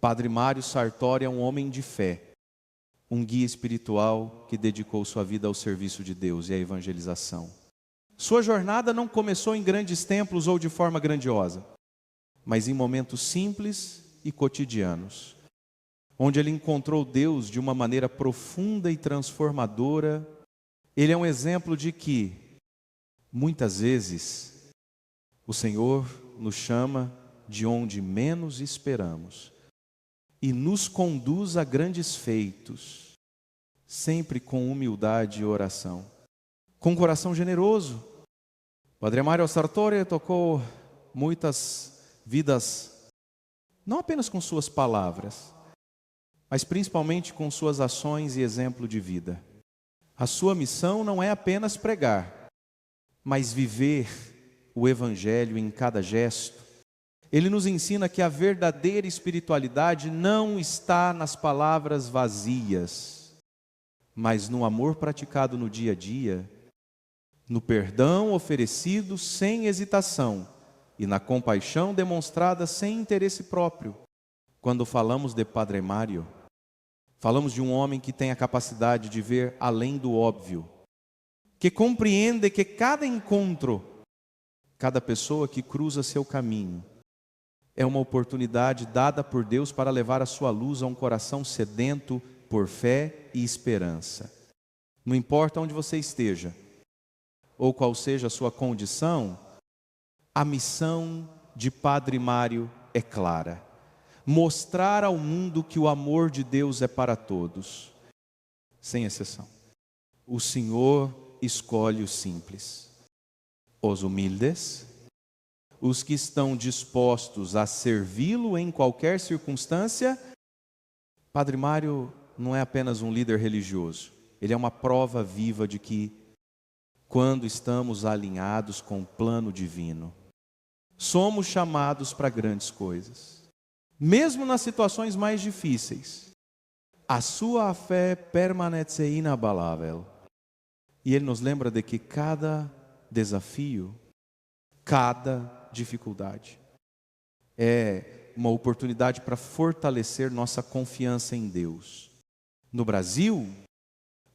Padre Mário Sartori é um homem de fé, um guia espiritual que dedicou sua vida ao serviço de Deus e à evangelização. Sua jornada não começou em grandes templos ou de forma grandiosa, mas em momentos simples e cotidianos, onde ele encontrou Deus de uma maneira profunda e transformadora. Ele é um exemplo de que, muitas vezes, o Senhor nos chama de onde menos esperamos e nos conduz a grandes feitos, sempre com humildade e oração, com um coração generoso. Padre Mário Sartori tocou muitas vidas, não apenas com suas palavras, mas principalmente com suas ações e exemplo de vida. A sua missão não é apenas pregar, mas viver o Evangelho em cada gesto. Ele nos ensina que a verdadeira espiritualidade não está nas palavras vazias, mas no amor praticado no dia a dia, no perdão oferecido sem hesitação e na compaixão demonstrada sem interesse próprio. Quando falamos de Padre Mário, falamos de um homem que tem a capacidade de ver além do óbvio, que compreende que cada encontro, cada pessoa que cruza seu caminho, é uma oportunidade dada por Deus para levar a sua luz a um coração sedento por fé e esperança. Não importa onde você esteja, ou qual seja a sua condição, a missão de Padre Mário é clara: mostrar ao mundo que o amor de Deus é para todos, sem exceção. O Senhor escolhe os simples, os humildes, os que estão dispostos a servi-lo em qualquer circunstância. Padre Mário não é apenas um líder religioso, ele é uma prova viva de que, quando estamos alinhados com o plano divino, somos chamados para grandes coisas. Mesmo nas situações mais difíceis, a sua fé permanece inabalável. E ele nos lembra de que cada desafio, cada dificuldade é uma oportunidade para fortalecer nossa confiança em Deus. No Brasil,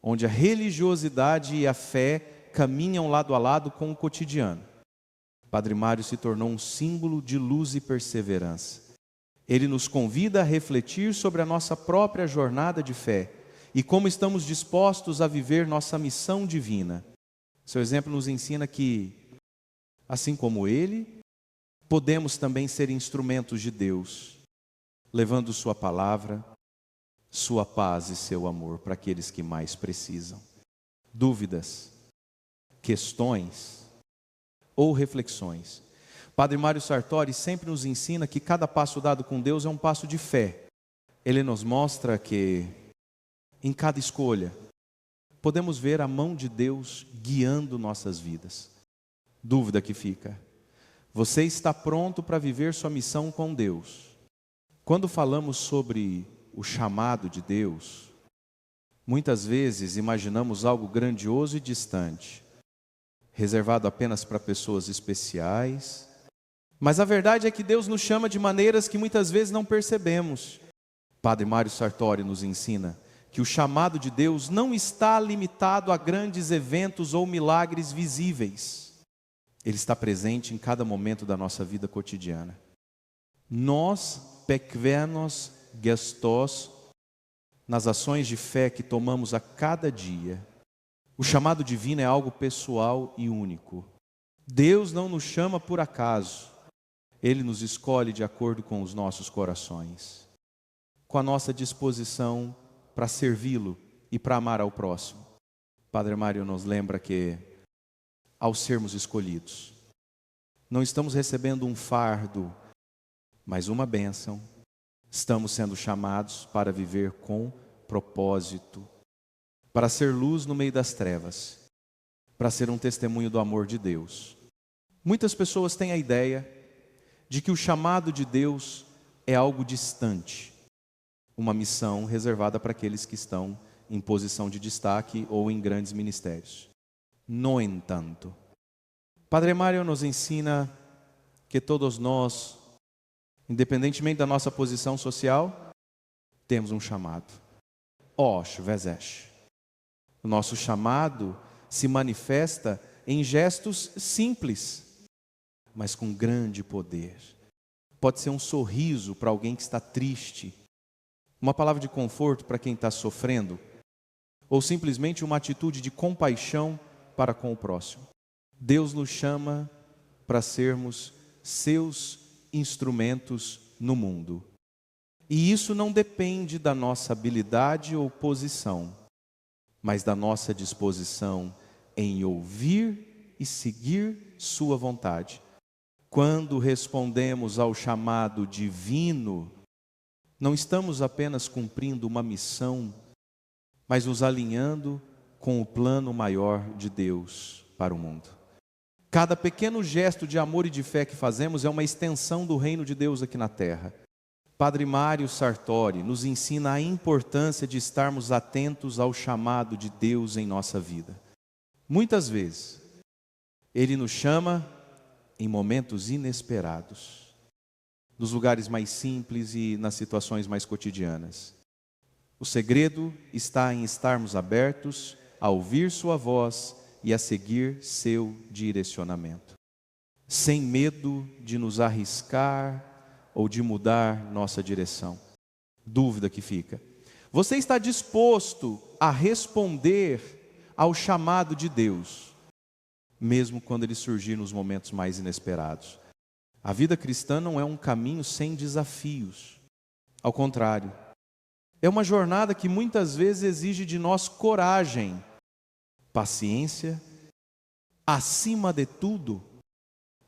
onde a religiosidade e a fé caminham lado a lado com o cotidiano, Padre Mário se tornou um símbolo de luz e perseverança. Ele nos convida a refletir sobre a nossa própria jornada de fé e como estamos dispostos a viver nossa missão divina. Seu exemplo nos ensina que, assim como ele, podemos também ser instrumentos de Deus, levando sua palavra, sua paz e seu amor para aqueles que mais precisam. Dúvidas, questões ou reflexões? Padre Mário Sartori sempre nos ensina que cada passo dado com Deus é um passo de fé. Ele nos mostra que, em cada escolha, podemos ver a mão de Deus guiando nossas vidas. Dúvida que fica: você está pronto para viver sua missão com Deus? Quando falamos sobre o chamado de Deus, muitas vezes imaginamos algo grandioso e distante, reservado apenas para pessoas especiais. Mas a verdade é que Deus nos chama de maneiras que muitas vezes não percebemos. Padre Mário Sartori nos ensina que o chamado de Deus não está limitado a grandes eventos ou milagres visíveis. Ele está presente em cada momento da nossa vida cotidiana. Nós, pequenos gestos, nas ações de fé que tomamos a cada dia. O chamado divino é algo pessoal e único. Deus não nos chama por acaso. Ele nos escolhe de acordo com os nossos corações, com a nossa disposição para servi-lo e para amar ao próximo. Padre Mário nos lembra que, ao sermos escolhidos, não estamos recebendo um fardo, mas uma bênção. Estamos sendo chamados para viver com propósito, para ser luz no meio das trevas, para ser um testemunho do amor de Deus. Muitas pessoas têm a ideia de que o chamado de Deus é algo distante, uma missão reservada para aqueles que estão em posição de destaque ou em grandes ministérios. No entanto, Padre Mário nos ensina que todos nós Independentemente da nossa posição social, temos um chamado. Osh, Vezesh. O nosso chamado se manifesta em gestos simples, mas com grande poder. Pode ser um sorriso para alguém que está triste, uma palavra de conforto para quem está sofrendo, ou simplesmente uma atitude de compaixão para com o próximo. Deus nos chama para sermos seus instrumentos no mundo. E isso não depende da nossa habilidade ou posição, mas da nossa disposição em ouvir e seguir sua vontade. Quando respondemos ao chamado divino, não estamos apenas cumprindo uma missão, mas nos alinhando com o plano maior de Deus para o mundo. Cada pequeno gesto de amor e de fé que fazemos é uma extensão do reino de Deus aqui na terra. Padre Mário Sartori nos ensina a importância de estarmos atentos ao chamado de Deus em nossa vida. Muitas vezes, Ele nos chama em momentos inesperados, nos lugares mais simples e nas situações mais cotidianas. O segredo está em estarmos abertos a ouvir sua voz e a seguir seu direcionamento, sem medo de nos arriscar ou de mudar nossa direção. Dúvida que fica: você está disposto a responder ao chamado de Deus, mesmo quando ele surgir nos momentos mais inesperados? A vida cristã não é um caminho sem desafios. Ao contrário, é uma jornada que muitas vezes exige de nós coragem, paciência, acima de tudo,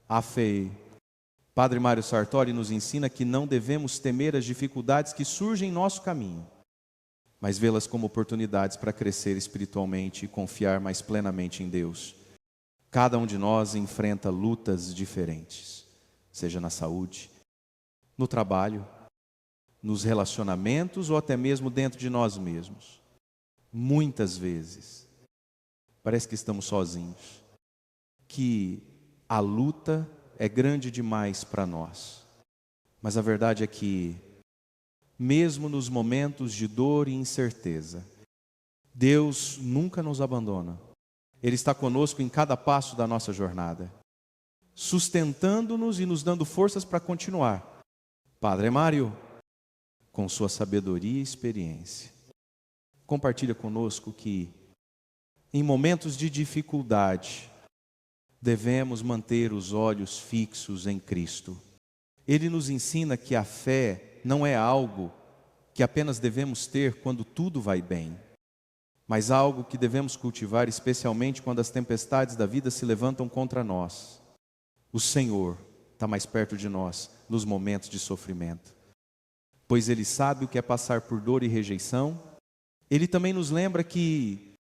a fé. Padre Mário Sartori nos ensina que não devemos temer as dificuldades que surgem em nosso caminho, mas vê-las como oportunidades para crescer espiritualmente e confiar mais plenamente em Deus. Cada um de nós enfrenta lutas diferentes, seja na saúde, no trabalho, nos relacionamentos ou até mesmo dentro de nós mesmos. Muitas vezes, parece que estamos sozinhos, que a luta é grande demais para nós. Mas a verdade é que, mesmo nos momentos de dor e incerteza, Deus nunca nos abandona. Ele está conosco em cada passo da nossa jornada, sustentando-nos e nos dando forças para continuar. Padre Mário, com sua sabedoria e experiência, compartilha conosco que, em momentos de dificuldade, devemos manter os olhos fixos em Cristo. Ele nos ensina que a fé não é algo que apenas devemos ter quando tudo vai bem, mas algo que devemos cultivar especialmente quando as tempestades da vida se levantam contra nós. O Senhor está mais perto de nós nos momentos de sofrimento, pois Ele sabe o que é passar por dor e rejeição. Ele também nos lembra que,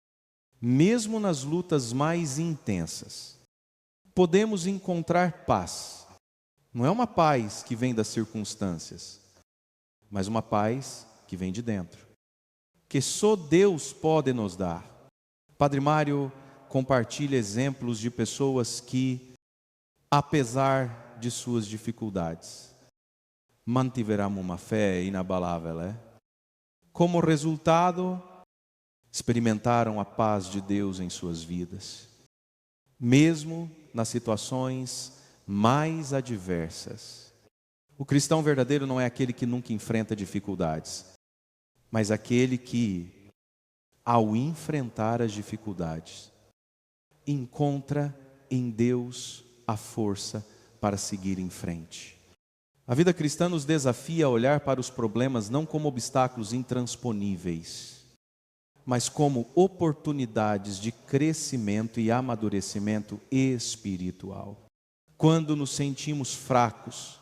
mesmo nas lutas mais intensas, podemos encontrar paz. Não é uma paz que vem das circunstâncias, mas uma paz que vem de dentro, que só Deus pode nos dar. Padre Mário compartilha exemplos de pessoas que, apesar de suas dificuldades, mantiveram uma fé inabalável. Como resultado, experimentaram a paz de Deus em suas vidas, mesmo nas situações mais adversas. O cristão verdadeiro não é aquele que nunca enfrenta dificuldades, mas aquele que, ao enfrentar as dificuldades, encontra em Deus a força para seguir em frente. A vida cristã nos desafia a olhar para os problemas não como obstáculos intransponíveis, mas como oportunidades de crescimento e amadurecimento espiritual. Quando nos sentimos fracos,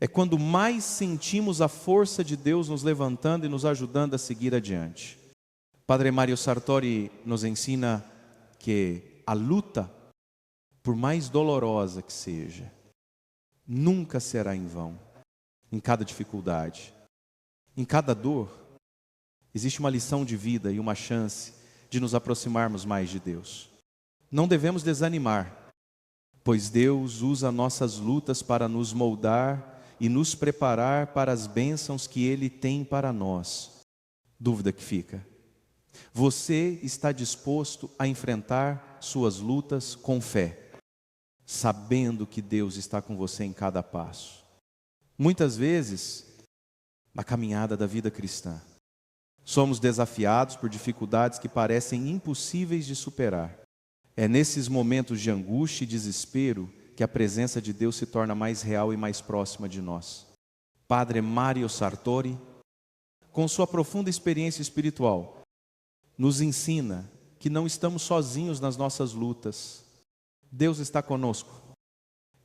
é quando mais sentimos a força de Deus nos levantando e nos ajudando a seguir adiante. Padre Mário Sartori nos ensina que a luta, por mais dolorosa que seja, nunca será em vão. Em cada dificuldade, em cada dor, existe uma lição de vida e uma chance de nos aproximarmos mais de Deus. Não devemos desanimar, pois Deus usa nossas lutas para nos moldar e nos preparar para as bênçãos que Ele tem para nós. Dúvida que fica: você está disposto a enfrentar suas lutas com fé, sabendo que Deus está com você em cada passo? Muitas vezes, na caminhada da vida cristã, somos desafiados por dificuldades que parecem impossíveis de superar. É nesses momentos de angústia e desespero que a presença de Deus se torna mais real e mais próxima de nós. Padre Mario Sartori, com sua profunda experiência espiritual, nos ensina que não estamos sozinhos nas nossas lutas. Deus está conosco.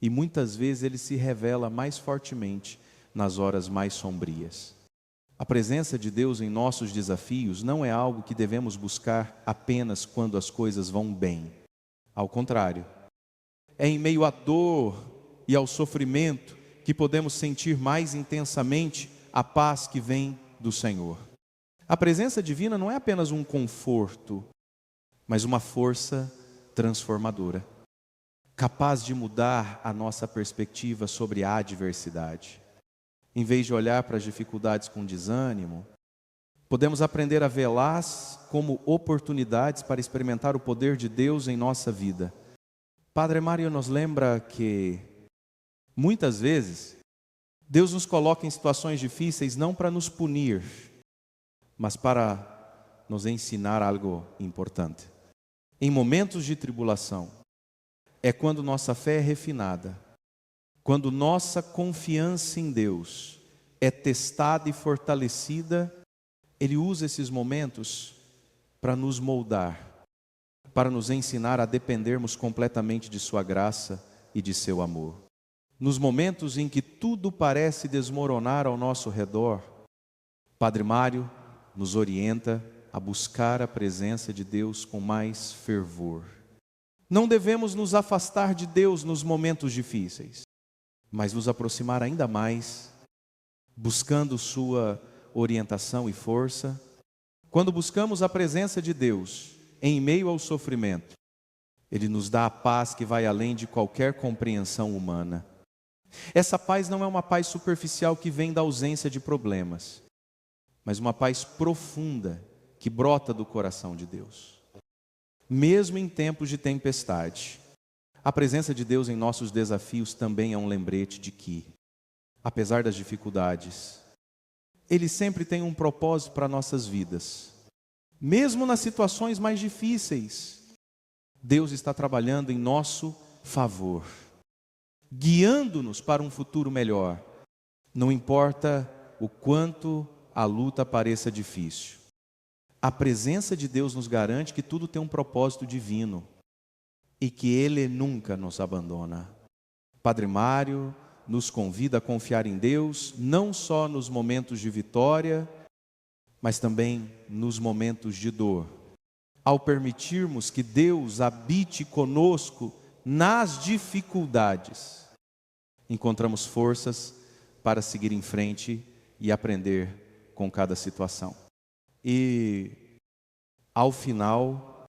E muitas vezes Ele se revela mais fortemente nas horas mais sombrias. A presença de Deus em nossos desafios não é algo que devemos buscar apenas quando as coisas vão bem. Ao contrário, é em meio à dor e ao sofrimento que podemos sentir mais intensamente a paz que vem do Senhor. A presença divina não é apenas um conforto, mas uma força transformadora, capaz de mudar a nossa perspectiva sobre a adversidade. Em vez de olhar para as dificuldades com desânimo, podemos aprender a vê-las como oportunidades para experimentar o poder de Deus em nossa vida. Padre Mário nos lembra que, muitas vezes, Deus nos coloca em situações difíceis não para nos punir, mas para nos ensinar algo importante. Em momentos de tribulação, é quando nossa fé é refinada, quando nossa confiança em Deus é testada e fortalecida. Ele usa esses momentos para nos moldar, para nos ensinar a dependermos completamente de sua graça e de seu amor. Nos momentos em que tudo parece desmoronar ao nosso redor, Padre Mário nos orienta a buscar a presença de Deus com mais fervor. Não devemos nos afastar de Deus nos momentos difíceis, mas nos aproximar ainda mais, buscando sua orientação e força. Quando buscamos a presença de Deus em meio ao sofrimento, Ele nos dá a paz que vai além de qualquer compreensão humana. Essa paz não é uma paz superficial que vem da ausência de problemas, mas uma paz profunda que brota do coração de Deus. Mesmo em tempos de tempestade, a presença de Deus em nossos desafios também é um lembrete de que, apesar das dificuldades, Ele sempre tem um propósito para nossas vidas. Mesmo nas situações mais difíceis, Deus está trabalhando em nosso favor, guiando-nos para um futuro melhor. Não importa o quanto a luta pareça difícil. A presença de Deus nos garante que tudo tem um propósito divino e que Ele nunca nos abandona. Padre Mário nos convida a confiar em Deus, não só nos momentos de vitória, mas também nos momentos de dor. Ao permitirmos que Deus habite conosco nas dificuldades, encontramos forças para seguir em frente e aprender com cada situação. E, ao final,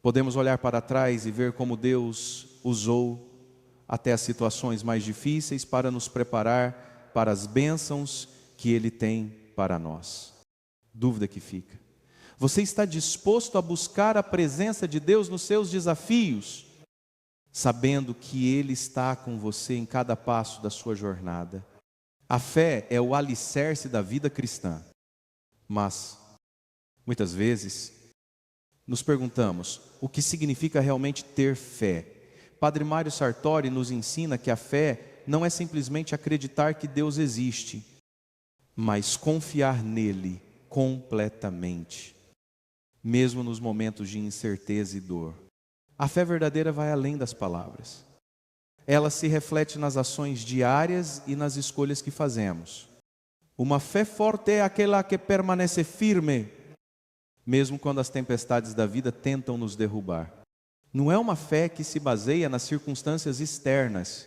podemos olhar para trás e ver como Deus usou até as situações mais difíceis para nos preparar para as bênçãos que Ele tem para nós. Dúvida que fica: você está disposto a buscar a presença de Deus nos seus desafios, sabendo que Ele está com você em cada passo da sua jornada? A fé é o alicerce da vida cristã, mas muitas vezes nos perguntamos o que significa realmente ter fé. Padre Mário Sartori nos ensina que a fé não é simplesmente acreditar que Deus existe, mas confiar nele completamente, mesmo nos momentos de incerteza e dor. A fé verdadeira vai além das palavras. Ela se reflete nas ações diárias e nas escolhas que fazemos. Uma fé forte é aquela que permanece firme, mesmo quando as tempestades da vida tentam nos derrubar. Não é uma fé que se baseia nas circunstâncias externas,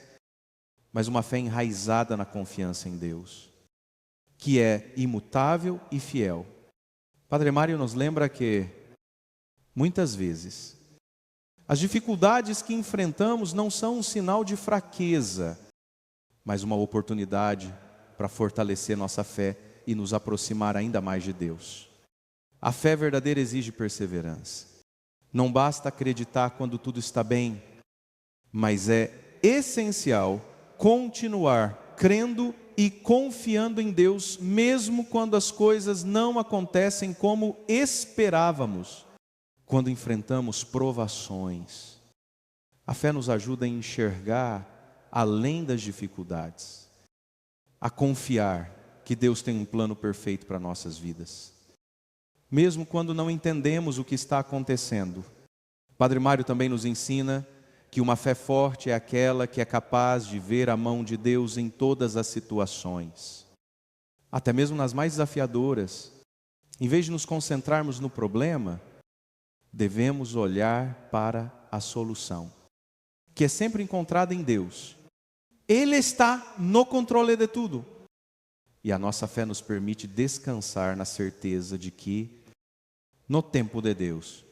mas uma fé enraizada na confiança em Deus, que é imutável e fiel. Padre Mário nos lembra que, muitas vezes, as dificuldades que enfrentamos não são um sinal de fraqueza, mas uma oportunidade para fortalecer nossa fé e nos aproximar ainda mais de Deus. A fé verdadeira exige perseverança. Não basta acreditar quando tudo está bem, mas é essencial continuar crendo e confiando em Deus, mesmo quando as coisas não acontecem como esperávamos, quando enfrentamos provações. A fé nos ajuda a enxergar além das dificuldades, a confiar que Deus tem um plano perfeito para nossas vidas. Mesmo quando não entendemos o que está acontecendo, Padre Mário também nos ensina que uma fé forte é aquela que é capaz de ver a mão de Deus em todas as situações, até mesmo nas mais desafiadoras. Em vez de nos concentrarmos no problema, devemos olhar para a solução, que é sempre encontrada em Deus. Ele está no controle de tudo. E a nossa fé nos permite descansar na certeza de que, no tempo de Deus,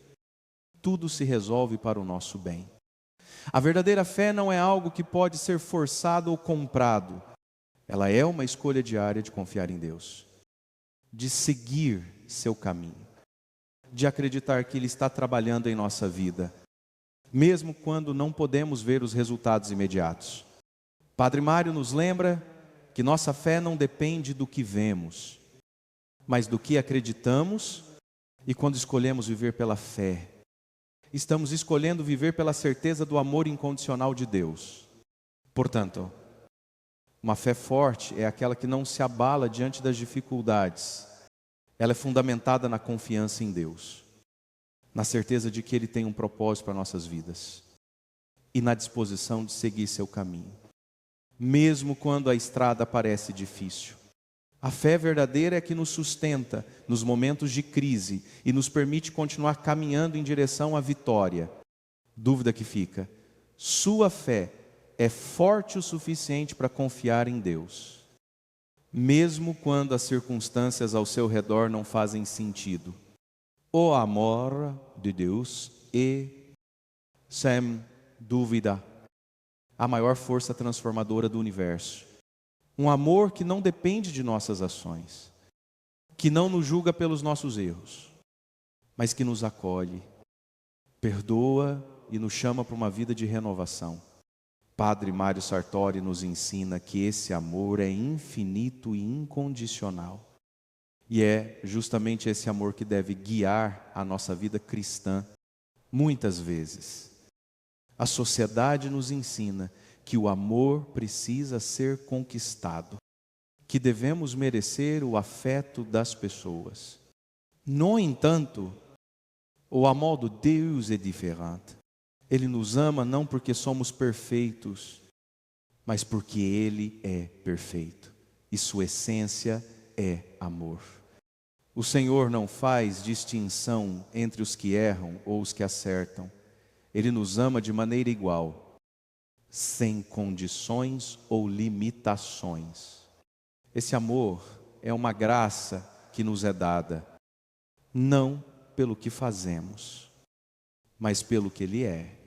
tudo se resolve para o nosso bem. A verdadeira fé não é algo que pode ser forçado ou comprado. Ela é uma escolha diária de confiar em Deus, de seguir seu caminho, de acreditar que Ele está trabalhando em nossa vida, mesmo quando não podemos ver os resultados imediatos. Padre Mário nos lembra que nossa fé não depende do que vemos, mas do que acreditamos, e quando escolhemos viver pela fé, estamos escolhendo viver pela certeza do amor incondicional de Deus. Portanto, uma fé forte é aquela que não se abala diante das dificuldades. Ela é fundamentada na confiança em Deus, na certeza de que Ele tem um propósito para nossas vidas e na disposição de seguir seu caminho, mesmo quando a estrada parece difícil. A fé verdadeira é que nos sustenta nos momentos de crise e nos permite continuar caminhando em direção à vitória. Dúvida que fica: sua fé é forte o suficiente para confiar em Deus, mesmo quando as circunstâncias ao seu redor não fazem sentido? O amor de Deus é, sem dúvida, a maior força transformadora do universo. Um amor que não depende de nossas ações, que não nos julga pelos nossos erros, mas que nos acolhe, perdoa e nos chama para uma vida de renovação. Padre Mário Sartori nos ensina que esse amor é infinito e incondicional. E é justamente esse amor que deve guiar a nossa vida cristã. Muitas vezes, a sociedade nos ensina que o amor precisa ser conquistado, que devemos merecer o afeto das pessoas. No entanto, o amor de Deus é diferente. Ele nos ama não porque somos perfeitos, mas porque Ele é perfeito e sua essência é amor. O Senhor não faz distinção entre os que erram ou os que acertam. Ele nos ama de maneira igual, sem condições ou limitações. Esse amor é uma graça que nos é dada, não pelo que fazemos, mas pelo que Ele é.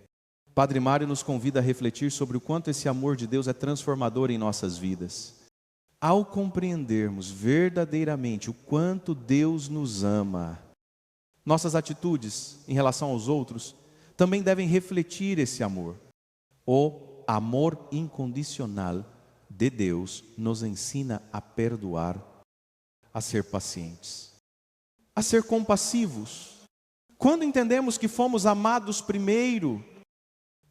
Padre Mário nos convida a refletir sobre o quanto esse amor de Deus é transformador em nossas vidas. Ao compreendermos verdadeiramente o quanto Deus nos ama, nossas atitudes em relação aos outros também devem refletir esse amor. O amor incondicional de Deus nos ensina a perdoar, a ser pacientes, a ser compassivos. Quando entendemos que fomos amados primeiro,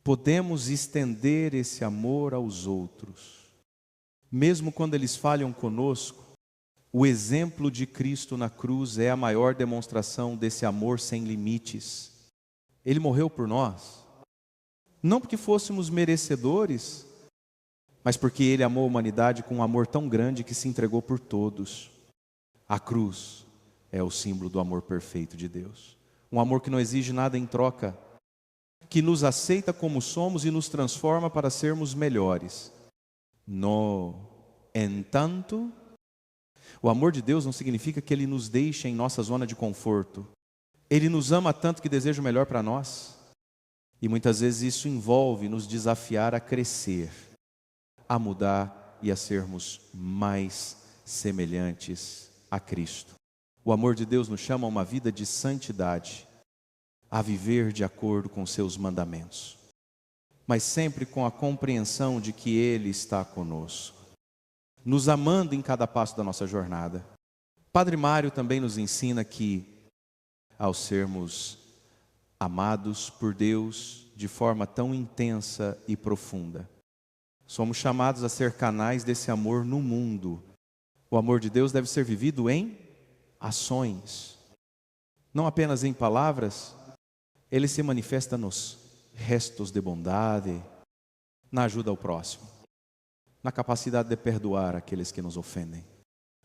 podemos estender esse amor aos outros. Mesmo quando eles falham conosco, o exemplo de Cristo na cruz é a maior demonstração desse amor sem limites. Ele morreu por nós, não porque fôssemos merecedores, mas porque Ele amou a humanidade com um amor tão grande que se entregou por todos. A cruz é o símbolo do amor perfeito de Deus. Um amor que não exige nada em troca, que nos aceita como somos e nos transforma para sermos melhores. No entanto, o amor de Deus não significa que Ele nos deixe em nossa zona de conforto. Ele nos ama tanto que deseja o melhor para nós. E muitas vezes isso envolve nos desafiar a crescer, a mudar e a sermos mais semelhantes a Cristo. O amor de Deus nos chama a uma vida de santidade, a viver de acordo com seus mandamentos, mas sempre com a compreensão de que Ele está conosco, nos amando em cada passo da nossa jornada. Padre Mário também nos ensina que, ao sermos amados por Deus de forma tão intensa e profunda, somos chamados a ser canais desse amor no mundo. O amor de Deus deve ser vivido em ações, não apenas em palavras. Ele se manifesta nos gestos de bondade, na ajuda ao próximo, na capacidade de perdoar aqueles que nos ofendem.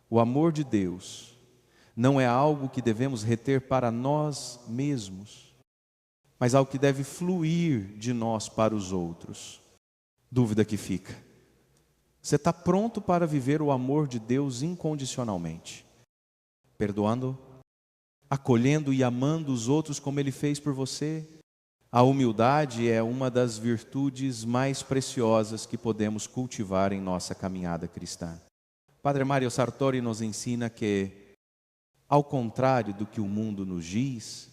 O amor de Deus não é algo que devemos reter para nós mesmos, mas algo que deve fluir de nós para os outros. Dúvida que fica: você está pronto para viver o amor de Deus incondicionalmente, perdoando, acolhendo e amando os outros como Ele fez por você? A humildade é uma das virtudes mais preciosas que podemos cultivar em nossa caminhada cristã. Padre Mario Sartori nos ensina que, ao contrário do que o mundo nos diz,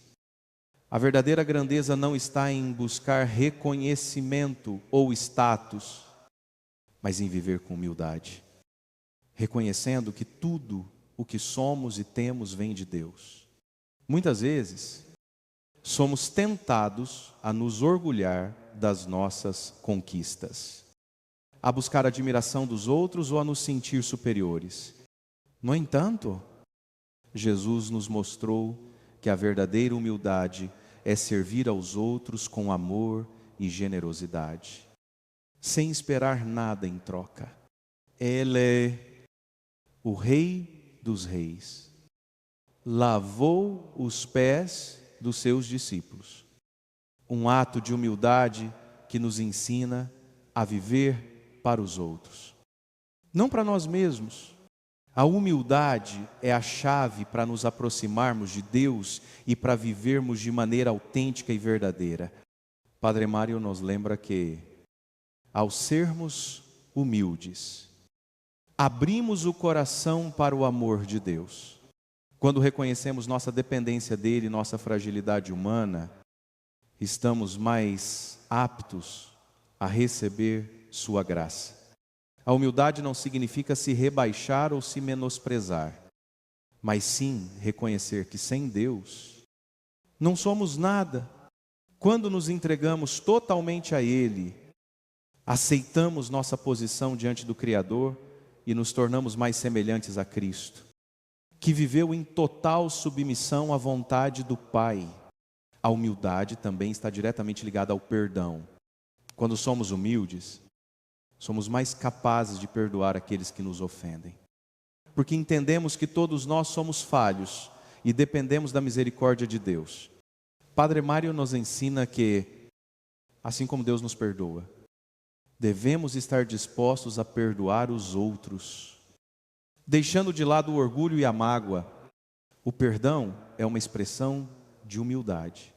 a verdadeira grandeza não está em buscar reconhecimento ou status, mas em viver com humildade, reconhecendo que tudo o que somos e temos vem de Deus. Muitas vezes, somos tentados a nos orgulhar das nossas conquistas, a buscar a admiração dos outros ou a nos sentir superiores. No entanto, Jesus nos mostrou que a verdadeira humildade é servir aos outros com amor e generosidade, sem esperar nada em troca. Ele é o Rei dos Reis, lavou os pés dos seus discípulos. Um ato de humildade que nos ensina a viver para os outros, não para nós mesmos. A humildade é a chave para nos aproximarmos de Deus e para vivermos de maneira autêntica e verdadeira. Padre Mário nos lembra que, ao sermos humildes, abrimos o coração para o amor de Deus. Quando reconhecemos nossa dependência dele, nossa fragilidade humana, estamos mais aptos a receber sua graça. A humildade não significa se rebaixar ou se menosprezar, mas sim reconhecer que sem Deus não somos nada. Quando nos entregamos totalmente a Ele, aceitamos nossa posição diante do Criador e nos tornamos mais semelhantes a Cristo, que viveu em total submissão à vontade do Pai. A humildade também está diretamente ligada ao perdão. Quando somos humildes, somos mais capazes de perdoar aqueles que nos ofendem, porque entendemos que todos nós somos falhos e dependemos da misericórdia de Deus. Padre Mário nos ensina que, assim como Deus nos perdoa, devemos estar dispostos a perdoar os outros, deixando de lado o orgulho e a mágoa. O perdão é uma expressão de humildade,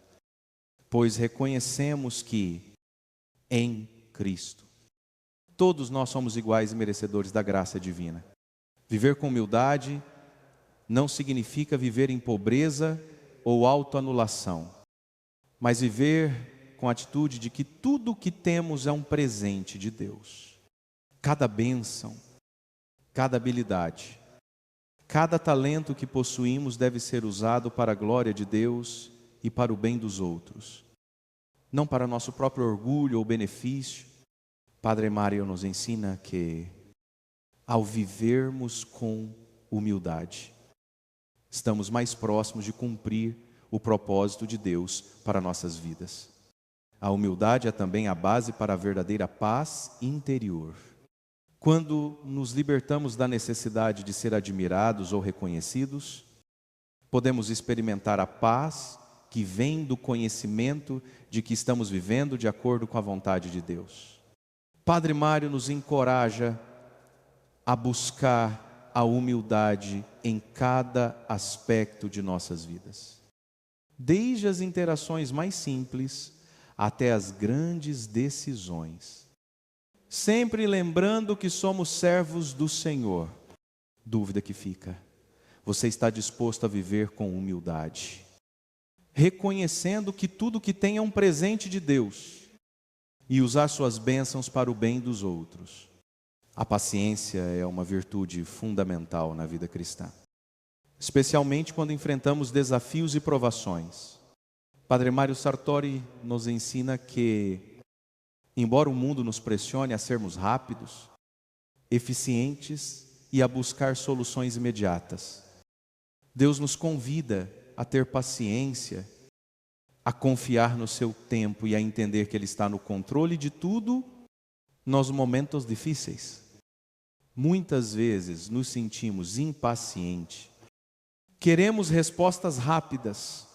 pois reconhecemos que, em Cristo, todos nós somos iguais e merecedores da graça divina. Viver com humildade não significa viver em pobreza ou autoanulação, mas viver com a atitude de que tudo o que temos é um presente de Deus. Cada bênção, cada habilidade, cada talento que possuímos deve ser usado para a glória de Deus e para o bem dos outros, não para nosso próprio orgulho ou benefício. Padre Mário nos ensina que, ao vivermos com humildade, estamos mais próximos de cumprir o propósito de Deus para nossas vidas. A humildade é também a base para a verdadeira paz interior. Quando nos libertamos da necessidade de ser admirados ou reconhecidos, podemos experimentar a paz que vem do conhecimento de que estamos vivendo de acordo com a vontade de Deus. Padre Mário nos encoraja a buscar a humildade em cada aspecto de nossas vidas, desde as interações mais simples até as grandes decisões. sempre lembrando que somos servos do Senhor. Dúvida que fica: você está disposto a viver com humildade, reconhecendo que tudo que tem é um presente de Deus e usar suas bênçãos para o bem dos outros? A paciência é uma virtude fundamental na vida cristã, especialmente quando enfrentamos desafios e provações. Padre Mário Sartori nos ensina que, embora o mundo nos pressione a sermos rápidos, eficientes e a buscar soluções imediatas, Deus nos convida a ter paciência, a confiar no seu tempo e a entender que Ele está no controle de tudo nos momentos difíceis. Muitas vezes nos sentimos impacientes, queremos respostas rápidas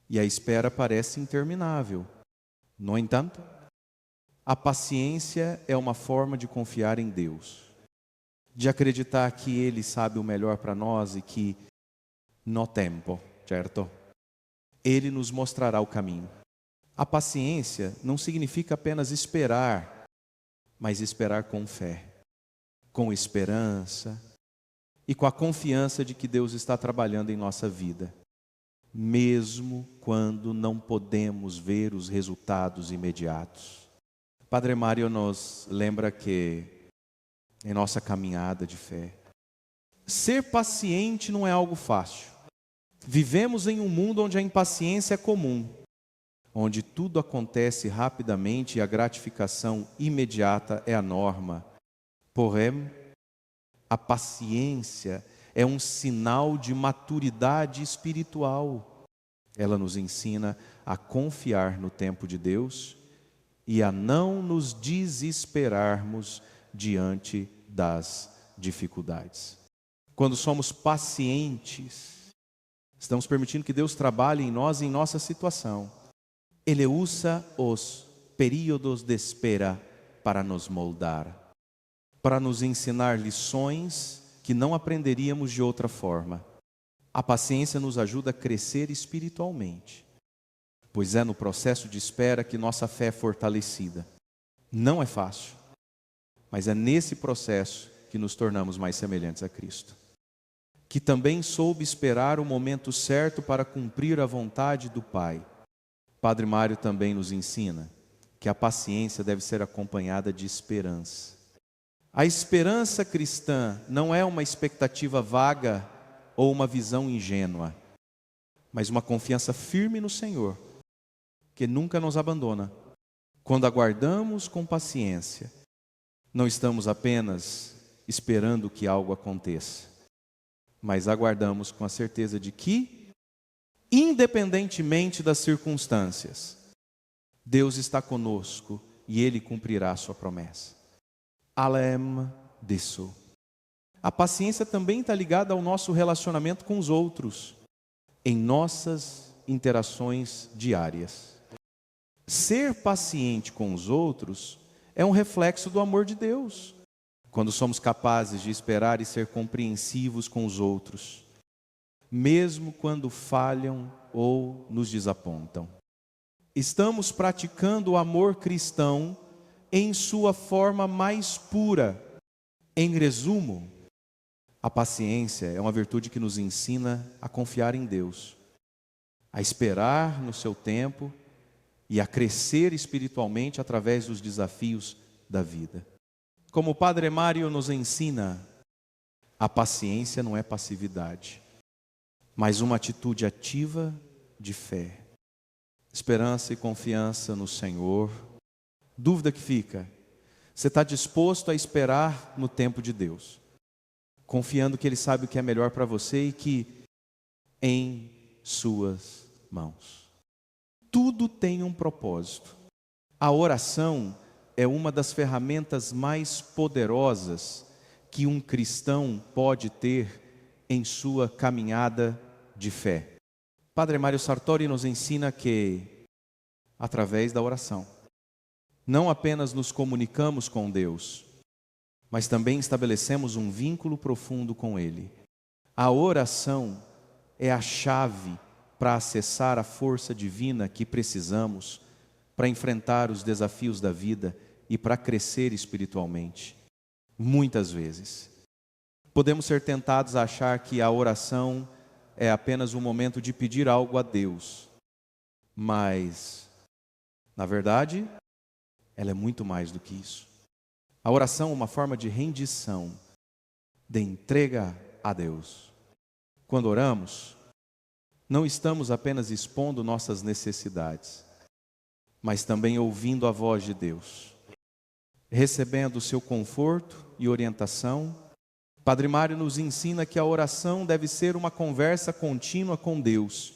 e a espera parece interminável. No entanto, a paciência é uma forma de confiar em Deus, de acreditar que Ele sabe o melhor para nós e que no tempo, certo? Ele nos mostrará o caminho. A paciência não significa apenas esperar, mas esperar com fé, com esperança e com a confiança de que Deus está trabalhando em nossa vida, mesmo quando não podemos ver os resultados imediatos. Padre Mário nos lembra que, em nossa caminhada de fé, ser paciente não é algo fácil. Vivemos em um mundo onde a impaciência é comum, onde tudo acontece rapidamente e a gratificação imediata é a norma. Porém, a paciência é um sinal de maturidade espiritual. Ela nos ensina a confiar no tempo de Deus e a não nos desesperarmos diante das dificuldades. Quando somos pacientes, estamos permitindo que Deus trabalhe em nós e em nossa situação. Ele usa os períodos de espera para nos moldar, para nos ensinar lições que não aprenderíamos de outra forma. A paciência nos ajuda a crescer espiritualmente, pois é no processo de espera que nossa fé é fortalecida. Não é fácil, mas é nesse processo que nos tornamos mais semelhantes a Cristo, que também soube esperar o momento certo para cumprir a vontade do Pai. Padre Mário também nos ensina que a paciência deve ser acompanhada de esperança. A esperança cristã não é uma expectativa vaga ou uma visão ingênua, mas uma confiança firme no Senhor, que nunca nos abandona. Quando aguardamos com paciência, não estamos apenas esperando que algo aconteça, mas aguardamos com a certeza de que, independentemente das circunstâncias, Deus está conosco e Ele cumprirá a sua promessa. Além disso, a paciência também está ligada ao nosso relacionamento com os outros, em nossas interações diárias. Ser paciente com os outros é um reflexo do amor de Deus, quando somos capazes de esperar e ser compreensivos com os outros, mesmo quando falham ou nos desapontam. Estamos praticando o amor cristão em sua forma mais pura. Em resumo, a paciência é uma virtude que nos ensina a confiar em Deus, a esperar no seu tempo e a crescer espiritualmente através dos desafios da vida. Como o Padre Mário nos ensina, a paciência não é passividade, mas uma atitude ativa de fé, esperança e confiança no Senhor. Dúvida que fica: você está disposto a esperar no tempo de Deus, confiando que Ele sabe o que é melhor para você e que em suas mãos tudo tem um propósito. A oração é uma das ferramentas mais poderosas que um cristão pode ter em sua caminhada de fé. Padre Mário Sartori nos ensina que, através da oração, não apenas nos comunicamos com Deus, mas também estabelecemos um vínculo profundo com Ele. A oração é a chave para acessar a força divina que precisamos para enfrentar os desafios da vida e para crescer espiritualmente. Muitas vezes podemos ser tentados a achar que a oração é apenas um momento de pedir algo a Deus, mas, na verdade, ela é muito mais do que isso. A oração é uma forma de rendição, de entrega a Deus. Quando oramos, não estamos apenas expondo nossas necessidades, mas também ouvindo a voz de Deus, recebendo o seu conforto e orientação. Padre Mário nos ensina que a oração deve ser uma conversa contínua com Deus,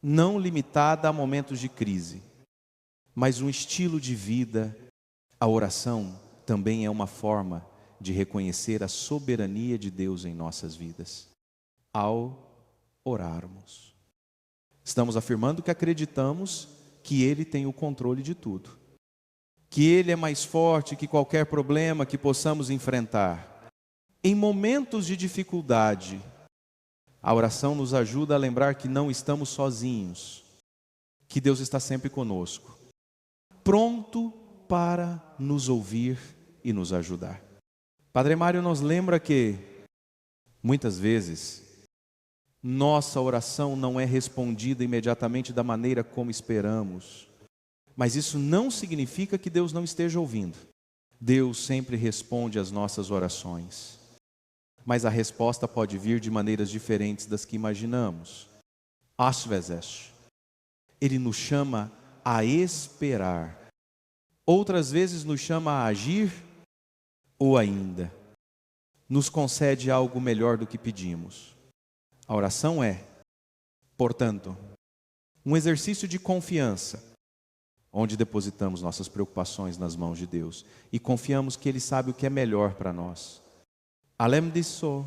não limitada a momentos de crise, mas um estilo de vida. A oração também é uma forma de reconhecer a soberania de Deus em nossas vidas. Ao orarmos, estamos afirmando que acreditamos que Ele tem o controle de tudo, que Ele é mais forte que qualquer problema que possamos enfrentar. Em momentos de dificuldade, a oração nos ajuda a lembrar que não estamos sozinhos, que Deus está sempre conosco, pronto para nos ouvir e nos ajudar. Padre Mário nos lembra que, muitas vezes, nossa oração não é respondida imediatamente da maneira como esperamos, mas isso não significa que Deus não esteja ouvindo. Deus sempre responde às nossas orações, mas a resposta pode vir de maneiras diferentes das que imaginamos. Às vezes, Ele nos chama a esperar, outras vezes nos chama a agir, ou ainda, nos concede algo melhor do que pedimos. A oração é, portanto, um exercício de confiança, onde depositamos nossas preocupações nas mãos de Deus e confiamos que Ele sabe o que é melhor para nós. Além disso,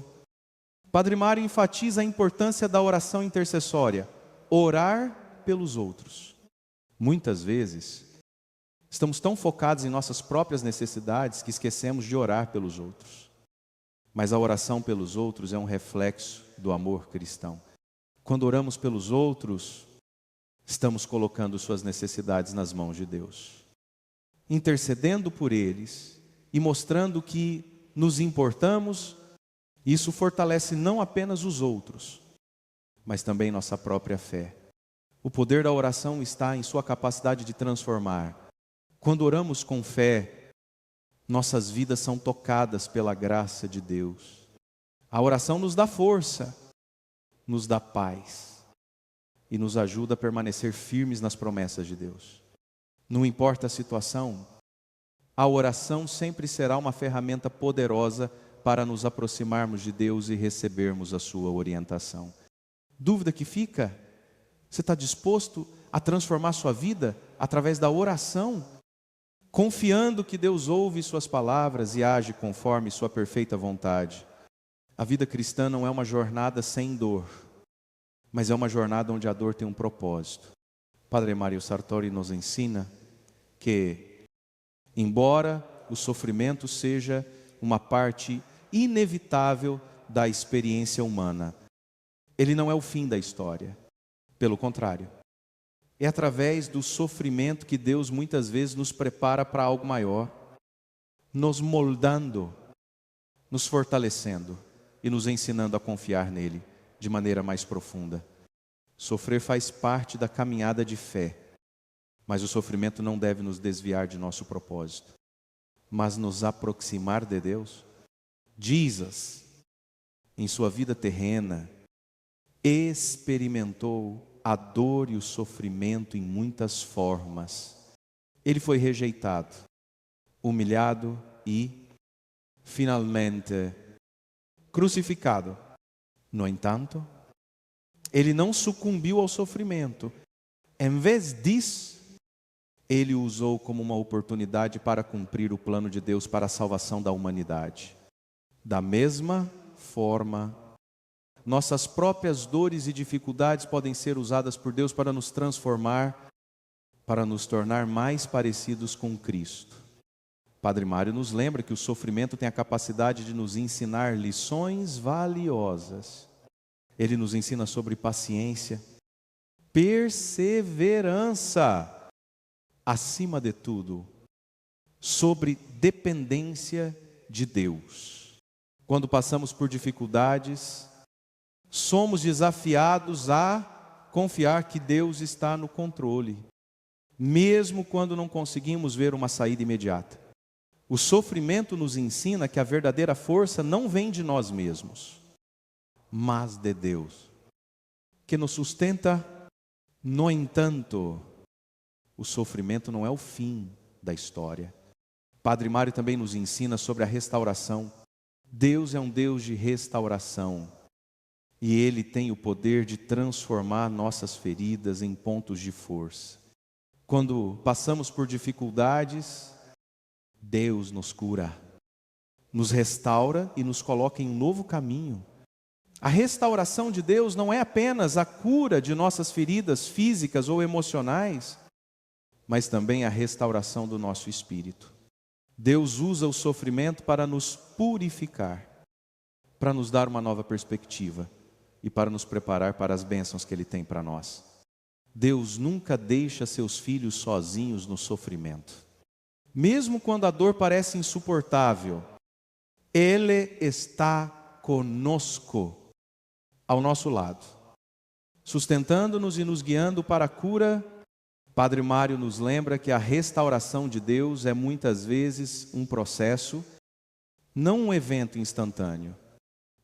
Padre Mário enfatiza a importância da oração intercessória, orar pelos outros. Muitas vezes, estamos tão focados em nossas próprias necessidades que esquecemos de orar pelos outros. Mas a oração pelos outros é um reflexo do amor cristão. Quando oramos pelos outros, estamos colocando suas necessidades nas mãos de Deus, intercedendo por eles e mostrando que nos importamos. Isso fortalece não apenas os outros, mas também nossa própria fé. O poder da oração está em sua capacidade de transformar. Quando oramos com fé, nossas vidas são tocadas pela graça de Deus. A oração nos dá força, nos dá paz e nos ajuda a permanecer firmes nas promessas de Deus. Não importa a situação, a oração sempre será uma ferramenta poderosa para nos aproximarmos de Deus e recebermos a sua orientação. Dúvida que fica? Você está disposto a transformar sua vida através da oração? Confiando que Deus ouve suas palavras e age conforme sua perfeita vontade. A vida cristã não é uma jornada sem dor, mas é uma jornada onde a dor tem um propósito. Padre Mário Sartori nos ensina que, embora o sofrimento seja uma parte inevitável da experiência humana, ele não é o fim da história. Pelo contrário, é através do sofrimento que Deus muitas vezes nos prepara para algo maior, nos moldando, nos fortalecendo e nos ensinando a confiar nele de maneira mais profunda. Sofrer faz parte da caminhada de fé, mas o sofrimento não deve nos desviar de nosso propósito, mas nos aproximar de Deus. Jesus, em sua vida terrena, experimentou a dor e o sofrimento em muitas formas. Ele foi rejeitado, humilhado e, finalmente, crucificado. No entanto, ele não sucumbiu ao sofrimento. Em vez disso, ele o usou como uma oportunidade para cumprir o plano de Deus para a salvação da humanidade. Da mesma forma, nossas próprias dores e dificuldades podem ser usadas por Deus para nos transformar, para nos tornar mais parecidos com Cristo. Padre Mário nos lembra que o sofrimento tem a capacidade de nos ensinar lições valiosas. Ele nos ensina sobre paciência, perseverança, acima de tudo, sobre dependência de Deus. Quando passamos por dificuldades, somos desafiados a confiar que Deus está no controle, mesmo quando não conseguimos ver uma saída imediata. O sofrimento nos ensina que a verdadeira força não vem de nós mesmos, mas de Deus, que nos sustenta. No entanto, o sofrimento não é o fim da história. Padre Mário também nos ensina sobre a restauração. Deus é um Deus de restauração. E Ele tem o poder de transformar nossas feridas em pontos de força. Quando passamos por dificuldades, Deus nos cura, nos restaura e nos coloca em um novo caminho. A restauração de Deus não é apenas a cura de nossas feridas físicas ou emocionais, mas também a restauração do nosso espírito. Deus usa o sofrimento para nos purificar, para nos dar uma nova perspectiva e para nos preparar para as bênçãos que Ele tem para nós. Deus nunca deixa seus filhos sozinhos no sofrimento. Mesmo quando a dor parece insuportável, Ele está conosco, ao nosso lado, sustentando-nos e nos guiando para a cura. Padre Mário nos lembra que a restauração de Deus é muitas vezes um processo, não um evento instantâneo,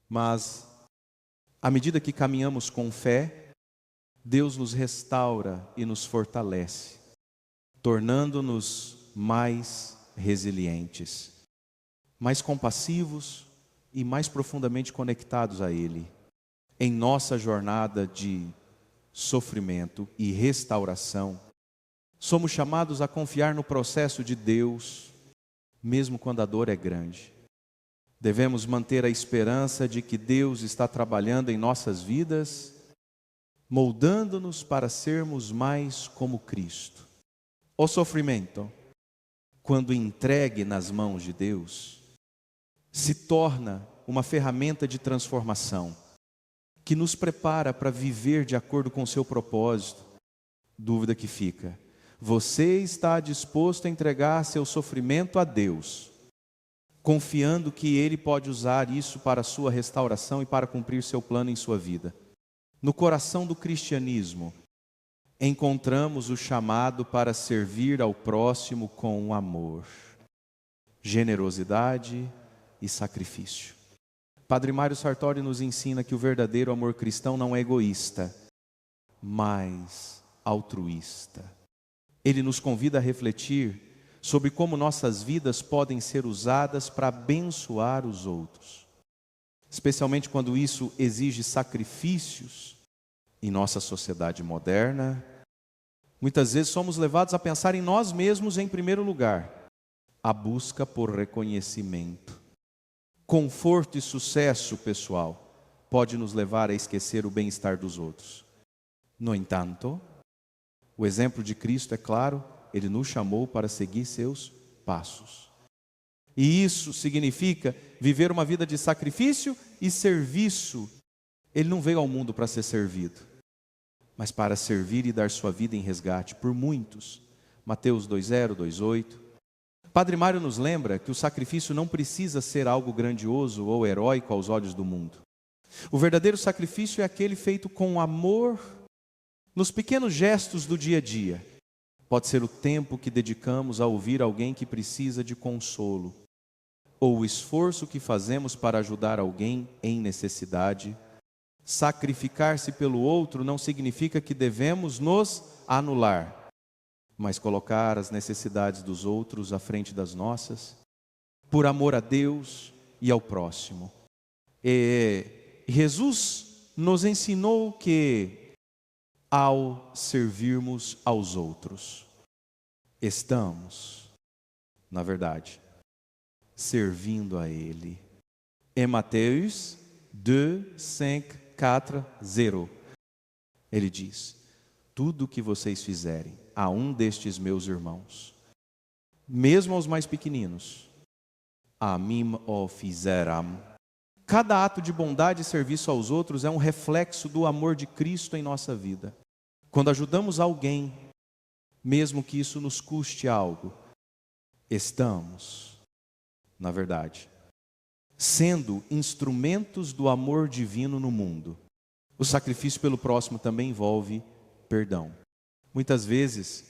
mas à medida que caminhamos com fé, Deus nos restaura e nos fortalece, tornando-nos mais resilientes, mais compassivos e mais profundamente conectados a Ele. Em nossa jornada de sofrimento e restauração, somos chamados a confiar no processo de Deus, mesmo quando a dor é grande. Devemos manter a esperança de que Deus está trabalhando em nossas vidas, moldando-nos para sermos mais como Cristo. O sofrimento, quando entregue nas mãos de Deus, se torna uma ferramenta de transformação, que nos prepara para viver de acordo com o seu propósito. Dúvida que fica: você está disposto a entregar seu sofrimento a Deus, confiando que Ele pode usar isso para a sua restauração e para cumprir seu plano em sua vida? No coração do cristianismo, encontramos o chamado para servir ao próximo com amor, generosidade e sacrifício. Padre Mário Sartori nos ensina que o verdadeiro amor cristão não é egoísta, mas altruísta. Ele nos convida a refletir sobre como nossas vidas podem ser usadas para abençoar os outros, especialmente quando isso exige sacrifícios. Em nossa sociedade moderna, muitas vezes somos levados a pensar em nós mesmos em primeiro lugar, a busca por reconhecimento. Conforto e sucesso pessoal pode nos levar a esquecer o bem-estar dos outros. No entanto, o exemplo de Cristo é claro, Ele nos chamou para seguir seus passos. E isso significa viver uma vida de sacrifício e serviço. Ele não veio ao mundo para ser servido, mas para servir e dar sua vida em resgate por muitos. Mateus 2:0, 2:8. Padre Mário nos lembra que o sacrifício não precisa ser algo grandioso ou heróico aos olhos do mundo. O verdadeiro sacrifício é aquele feito com amor nos pequenos gestos do dia a dia. Pode ser o tempo que dedicamos a ouvir alguém que precisa de consolo, ou o esforço que fazemos para ajudar alguém em necessidade. Sacrificar-se pelo outro não significa que devemos nos anular, mas colocar as necessidades dos outros à frente das nossas, por amor a Deus e ao próximo. Jesus nos ensinou que, ao servirmos aos outros, estamos, na verdade, servindo a Ele. Em Mateus 2, 5, 4, 0, Ele diz: tudo o que vocês fizerem a um destes meus irmãos, mesmo aos mais pequeninos, a mim o fizeram. Cada ato de bondade e serviço aos outros é um reflexo do amor de Cristo em nossa vida. Quando ajudamos alguém, mesmo que isso nos custe algo, Estamos, na verdade, sendo instrumentos do amor divino no mundo. O sacrifício pelo próximo também envolve perdão. Muitas vezes,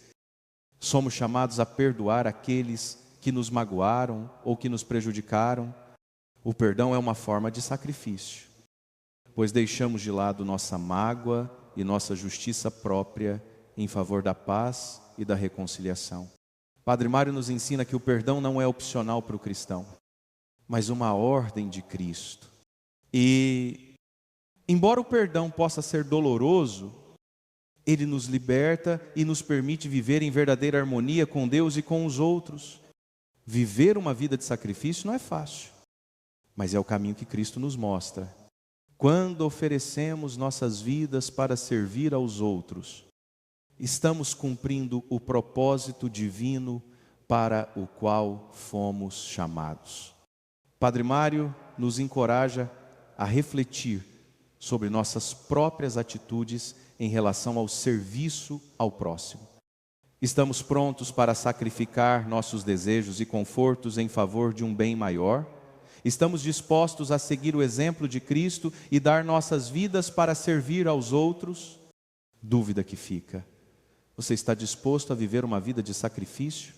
somos chamados a perdoar aqueles que nos magoaram ou que nos prejudicaram. O perdão é uma forma de sacrifício, pois deixamos de lado nossa mágoa e nossa justiça própria em favor da paz e da reconciliação. Padre Mário nos ensina que o perdão não é opcional para o cristão, mas uma ordem de Cristo. E, embora o perdão possa ser doloroso, ele nos liberta e nos permite viver em verdadeira harmonia com Deus e com os outros. Viver uma vida de sacrifício não é fácil, mas é o caminho que Cristo nos mostra. Quando oferecemos nossas vidas para servir aos outros, estamos cumprindo o propósito divino para o qual fomos chamados. Padre Mário nos encoraja a refletir sobre nossas próprias atitudes em relação ao serviço ao próximo. Estamos prontos para sacrificar nossos desejos e confortos em favor de um bem maior? Estamos dispostos a seguir o exemplo de Cristo e dar nossas vidas para servir aos outros? Dúvida que fica. Você está disposto a viver uma vida de sacrifício?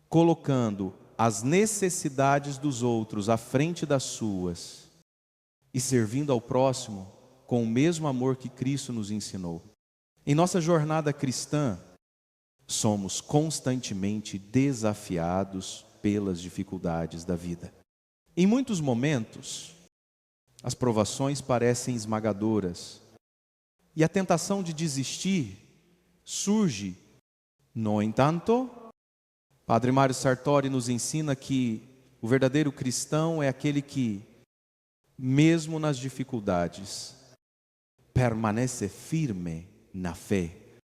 Colocando as necessidades dos outros à frente das suas e servindo ao próximo com o mesmo amor que Cristo nos ensinou. Em nossa jornada cristã, somos constantemente desafiados pelas dificuldades da vida. Em muitos momentos, as provações parecem esmagadoras e a tentação de desistir surge. No entanto, Padre Mário Sartori nos ensina que o verdadeiro cristão é aquele que, mesmo nas dificuldades, permanece firme na fé,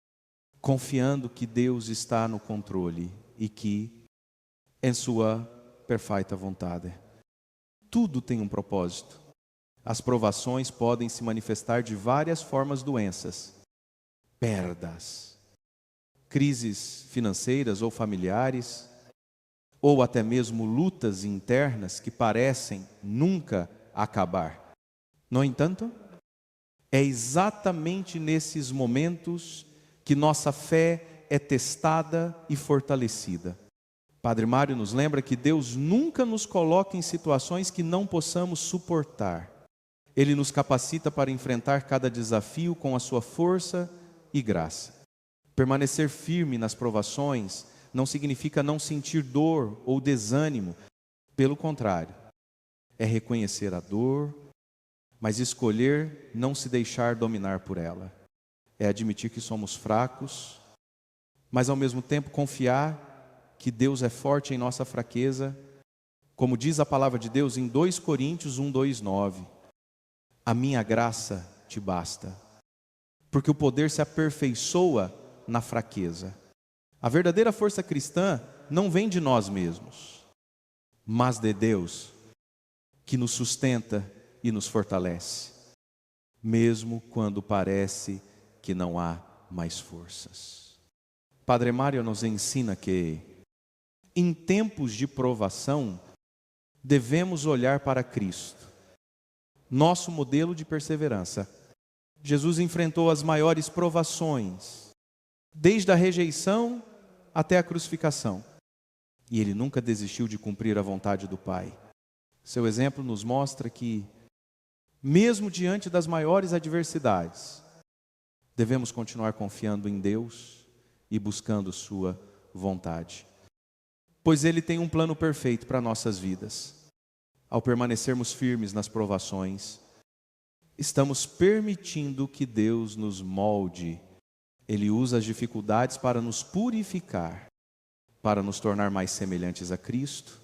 confiando que Deus está no controle e que, em sua perfeita vontade, tudo tem um propósito. As provações podem se manifestar de várias formas: doenças, perdas, crises financeiras ou familiares, ou até mesmo lutas internas que parecem nunca acabar. No entanto, é exatamente nesses momentos que nossa fé é testada e fortalecida. Padre Mário nos lembra que Deus nunca nos coloca em situações que não possamos suportar. Ele nos capacita para enfrentar cada desafio com a sua força e graça. Permanecer firme nas provações não significa não sentir dor ou desânimo. Pelo contrário, é reconhecer a dor, mas escolher não se deixar dominar por ela. É admitir que somos fracos, mas ao mesmo tempo confiar que Deus é forte em nossa fraqueza, como diz a palavra de Deus em 2 Coríntios 1:2-9. A minha graça te basta, porque o poder se aperfeiçoa na fraqueza. A verdadeira força cristã não vem de nós mesmos, mas de Deus, que nos sustenta e nos fortalece, mesmo quando parece que não há mais forças. Padre Mário nos ensina que, em tempos de provação, devemos olhar para Cristo, nosso modelo de perseverança. Jesus enfrentou as maiores provações, desde a rejeição até a crucificação, e ele nunca desistiu de cumprir a vontade do Pai. Seu exemplo nos mostra que, mesmo diante das maiores adversidades, devemos continuar confiando em Deus e buscando sua vontade, pois Ele tem um plano perfeito para nossas vidas. Ao permanecermos firmes nas provações, estamos permitindo que Deus nos molde. Ele usa as dificuldades para nos purificar, para nos tornar mais semelhantes a Cristo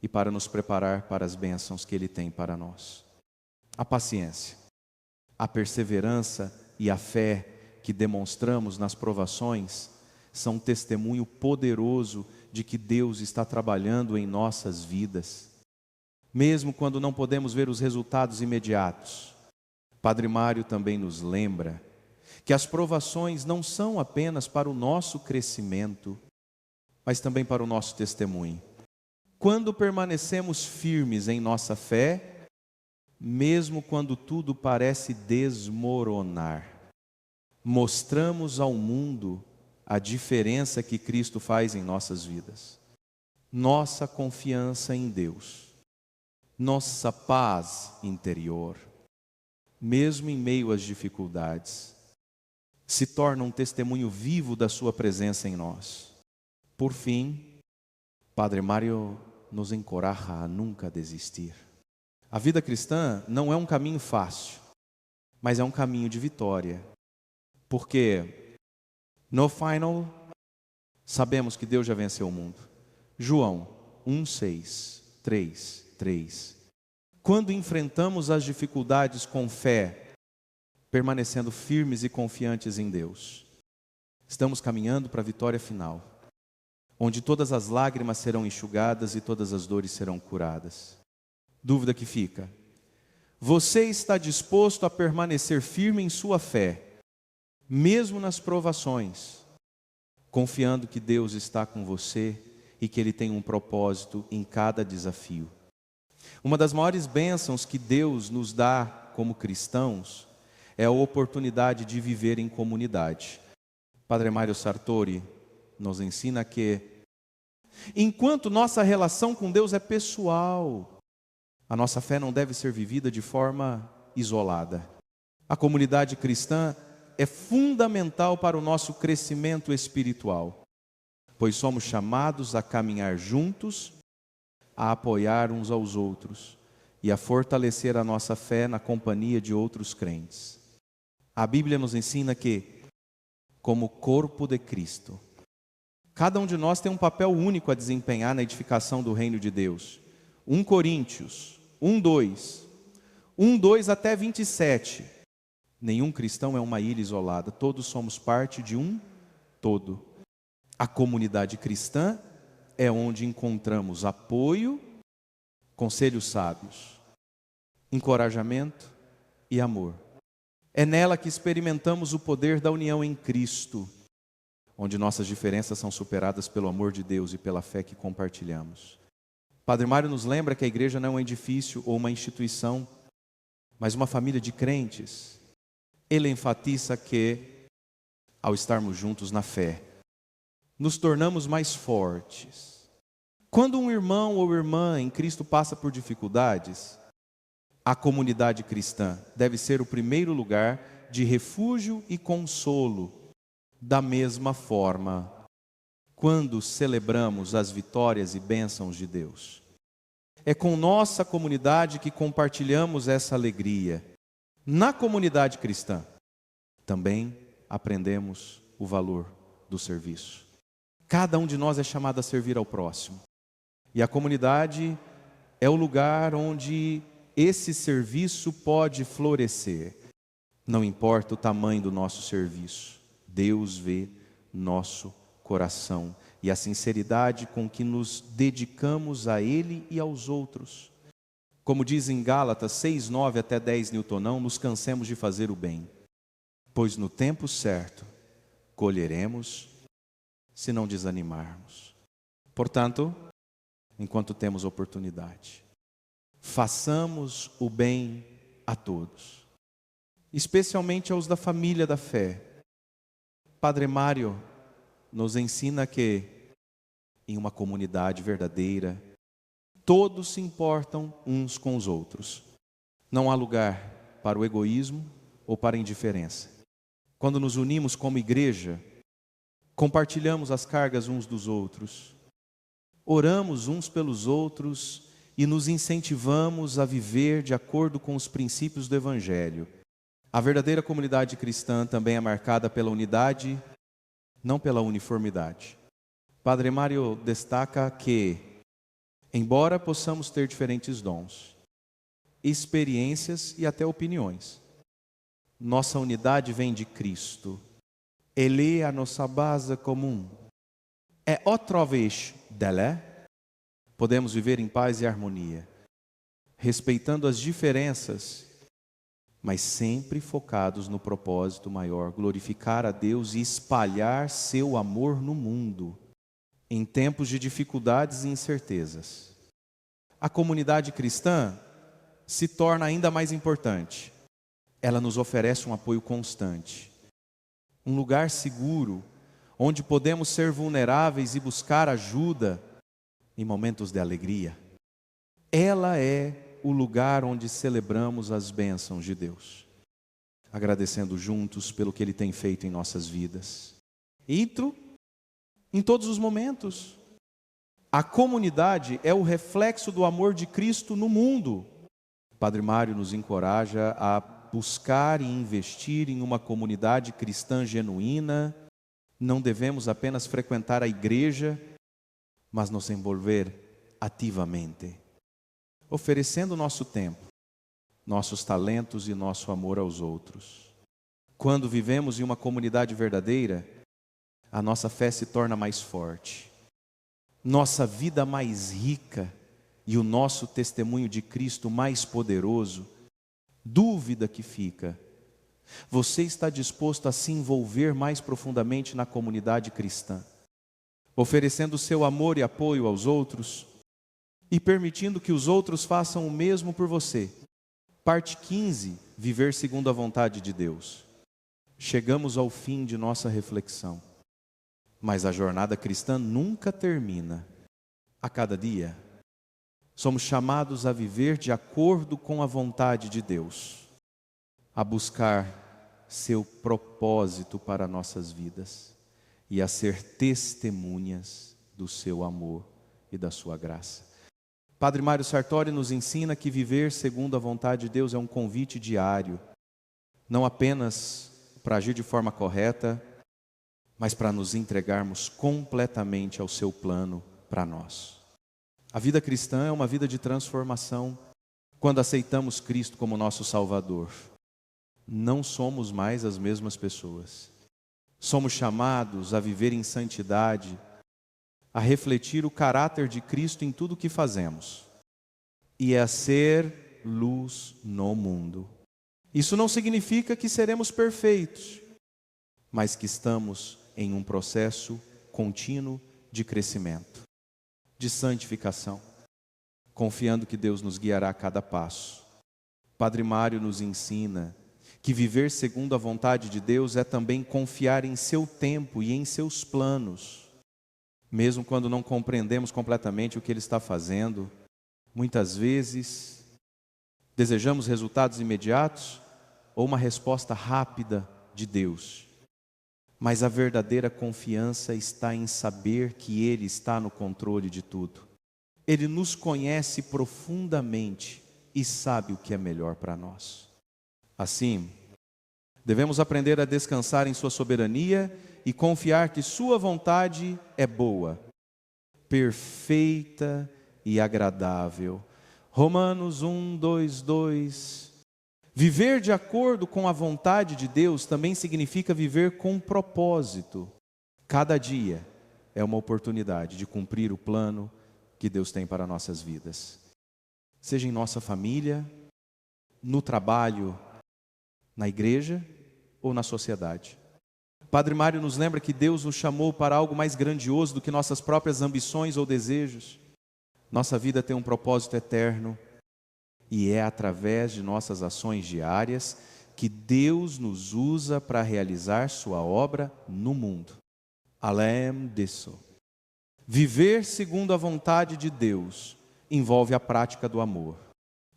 e para nos preparar para as bênçãos que Ele tem para nós. A paciência, a perseverança e a fé que demonstramos nas provações são um testemunho poderoso de que Deus está trabalhando em nossas vidas, mesmo quando não podemos ver os resultados imediatos. Padre Mário também nos lembra que as provações não são apenas para o nosso crescimento, mas também para o nosso testemunho. Quando permanecemos firmes em nossa fé, mesmo quando tudo parece desmoronar, mostramos ao mundo a diferença que Cristo faz em nossas vidas. Nossa confiança em Deus, nossa paz interior, mesmo em meio às dificuldades, se torna um testemunho vivo da sua presença em nós. Por fim, Padre Mário nos encoraja a nunca desistir. A vida cristã não é um caminho fácil, mas é um caminho de vitória. Porque no final, sabemos que Deus já venceu o mundo. João 1:6, 3. Quando enfrentamos as dificuldades com fé, permanecendo firmes e confiantes em Deus, estamos caminhando para a vitória final, onde todas as lágrimas serão enxugadas e todas as dores serão curadas. Dúvida que fica: você está disposto a permanecer firme em sua fé, mesmo nas provações, confiando que Deus está com você e que Ele tem um propósito em cada desafio? Uma das maiores bênçãos que Deus nos dá como cristãos é a oportunidade de viver em comunidade. Padre Mário Sartori nos ensina que, enquanto nossa relação com Deus é pessoal, a nossa fé não deve ser vivida de forma isolada. A comunidade cristã é fundamental para o nosso crescimento espiritual, pois somos chamados a caminhar juntos, a apoiar uns aos outros e a fortalecer a nossa fé na companhia de outros crentes. A Bíblia nos ensina que, como corpo de Cristo, cada um de nós tem um papel único a desempenhar na edificação do reino de Deus. 1 Coríntios 1:2 até 27. Nenhum cristão é uma ilha isolada, todos somos parte de um todo. A comunidade cristã é onde encontramos apoio, conselhos sábios, encorajamento e amor. É nela que experimentamos o poder da união em Cristo, onde nossas diferenças são superadas pelo amor de Deus e pela fé que compartilhamos. Padre Mário nos lembra que a igreja não é um edifício ou uma instituição, mas uma família de crentes. Ele enfatiza que, ao estarmos juntos na fé, nos tornamos mais fortes. Quando um irmão ou irmã em Cristo passa por dificuldades, a comunidade cristã deve ser o primeiro lugar de refúgio e consolo. Da mesma forma, quando celebramos as vitórias e bênçãos de Deus, é com nossa comunidade que compartilhamos essa alegria. Na comunidade cristã, também aprendemos o valor do serviço. Cada um de nós é chamado a servir ao próximo. E a comunidade é o lugar onde esse serviço pode florescer. Não importa o tamanho do nosso serviço, Deus vê nosso coração e a sinceridade com que nos dedicamos a Ele e aos outros. Como diz em Gálatas 6:9 até 10, não nos cansemos de fazer o bem, pois no tempo certo colheremos se não desanimarmos. Portanto, enquanto temos oportunidade, façamos o bem a todos, especialmente aos da família da fé. Padre Mário nos ensina que, em uma comunidade verdadeira, todos se importam uns com os outros. Não há lugar para o egoísmo ou para a indiferença. Quando nos unimos como igreja, compartilhamos as cargas uns dos outros, oramos uns pelos outros e nos incentivamos a viver de acordo com os princípios do Evangelho. A verdadeira comunidade cristã também é marcada pela unidade, não pela uniformidade. Padre Mário destaca que, embora possamos ter diferentes dons, experiências e até opiniões, nossa unidade vem de Cristo. Ele é a nossa base comum. É outra vez dela. Podemos viver em paz e harmonia, respeitando as diferenças, mas sempre focados no propósito maior, glorificar a Deus e espalhar seu amor no mundo. em tempos de dificuldades e incertezas, a comunidade cristã se torna ainda mais importante. Ela nos oferece um apoio constante, um lugar seguro, onde podemos ser vulneráveis e buscar ajuda em momentos de alegria. Ela é o lugar onde celebramos as bênçãos de Deus, agradecendo juntos pelo que Ele tem feito em nossas vidas. Em todos os momentos. A comunidade é o reflexo do amor de Cristo no mundo. Padre Mário nos encoraja a buscar e investir em uma comunidade cristã genuína. Não devemos apenas frequentar a igreja, mas nos envolver ativamente, oferecendo nosso tempo, nossos talentos e nosso amor aos outros. Quando vivemos em uma comunidade verdadeira, a nossa fé se torna mais forte, nossa vida mais rica e o nosso testemunho de Cristo mais poderoso. Dúvida que fica: você está disposto a se envolver mais profundamente na comunidade cristã, oferecendo seu amor e apoio aos outros e permitindo que os outros façam o mesmo por você? Parte 15, viver segundo a vontade de Deus. Chegamos ao fim de nossa reflexão, mas a jornada cristã nunca termina. A cada dia, somos chamados a viver de acordo com a vontade de Deus, a buscar seu propósito para nossas vidas e a ser testemunhas do seu amor e da sua graça. Padre Mário Sartori nos ensina que viver segundo a vontade de Deus é um convite diário, não apenas para agir de forma correta, mas para nos entregarmos completamente ao seu plano para nós. A vida cristã é uma vida de transformação. Quando aceitamos Cristo como nosso Salvador, não somos mais as mesmas pessoas. Somos chamados a viver em santidade, a refletir o caráter de Cristo em tudo o que fazemos e a ser luz no mundo. Isso não significa que seremos perfeitos, mas que estamos em um processo contínuo de crescimento, de santificação, confiando que Deus nos guiará a cada passo. Padre Mário nos ensina que viver segundo a vontade de Deus é também confiar em seu tempo e em seus planos. Mesmo quando não compreendemos completamente o que Ele está fazendo, muitas vezes desejamos resultados imediatos ou uma resposta rápida de Deus. Mas a verdadeira confiança está em saber que Ele está no controle de tudo. Ele nos conhece profundamente e sabe o que é melhor para nós. Assim, devemos aprender a descansar em sua soberania e confiar que sua vontade é boa, perfeita e agradável. Romanos 1:2. Viver de acordo com a vontade de Deus também significa viver com propósito. Cada dia é uma oportunidade de cumprir o plano que Deus tem para nossas vidas. Seja em nossa família, no trabalho, na igreja ou na sociedade. Padre Mário nos lembra que Deus nos chamou para algo mais grandioso do que nossas próprias ambições ou desejos. Nossa vida tem um propósito eterno. E é através de nossas ações diárias que Deus nos usa para realizar sua obra no mundo. Além disso, viver segundo a vontade de Deus envolve a prática do amor.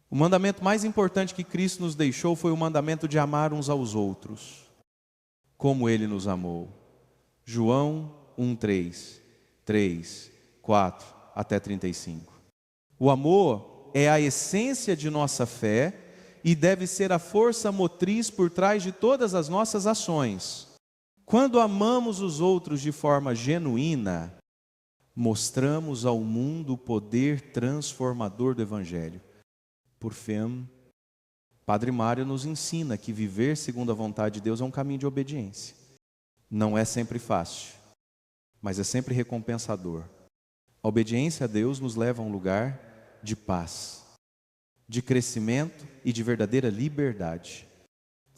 O mandamento mais importante que Cristo nos deixou foi o mandamento de amar uns aos outros, como Ele nos amou. João 1:3, 4 até 35. O amor é a essência de nossa fé e deve ser a força motriz por trás de todas as nossas ações. Quando amamos os outros de forma genuína, mostramos ao mundo o poder transformador do Evangelho. Por fim, Padre Mário nos ensina que viver segundo a vontade de Deus é um caminho de obediência. Não é sempre fácil, mas é sempre recompensador. A obediência a Deus nos leva a um lugar de paz, de crescimento e de verdadeira liberdade.